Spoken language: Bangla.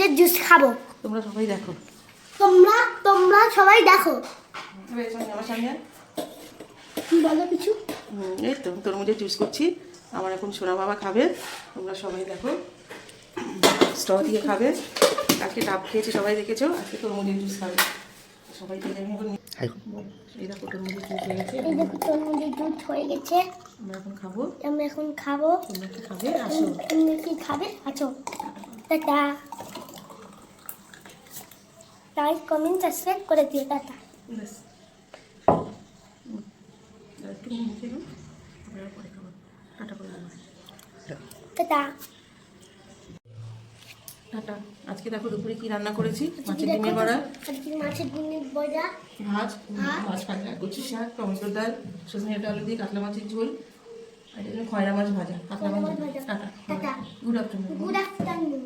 তরমুজের জুস খাবো। তোমরা সবাই দেখো, তোমরা সবাই দেখো। আমার সামনে বলো কিছু। এই তো তরমুজের জুস করছি, আমার এখন সোনা বাবা খাবে, তোমরা সবাই দেখো। স্ট্র দিয়ে খাবে, আজকে ডাব খেয়েছে সবাই দেখেছো, আজকে তরমুজের জুস খাবে সবাই। খেয়ে আমি এখন এই দেখো তরমুজের জুস হয়ে গেছে, এই দেখো তরমুজের জুস হয়ে গেছে, আমরা এখন খাবো। তোমরা কি খাবে আসো, তুমি কি খাবে আছো? টাটা, লাইক কমেন্ট সাবস্ক্রাইব করে দিও। টাটা। ব্যাস একটু মুখে নাও, আমরা পরে খাবো। টাটা করে দেবো। টাটা। টাটা। আজকে দেখো দুপুরে কি রান্না করেছি, মাছের ডিমের বড়া, মাছের ডিমের বড়া, মাছ ভাজা, কচু শাক, টমেটোর ডাল, সজনে ডাটা আলু দিয়ে কাতলা মাছের ঝোল, আর খয়রা মাছ ভাজা, কাতলা মাছ ভাজা। Tata, good afternoon. Good afternoon.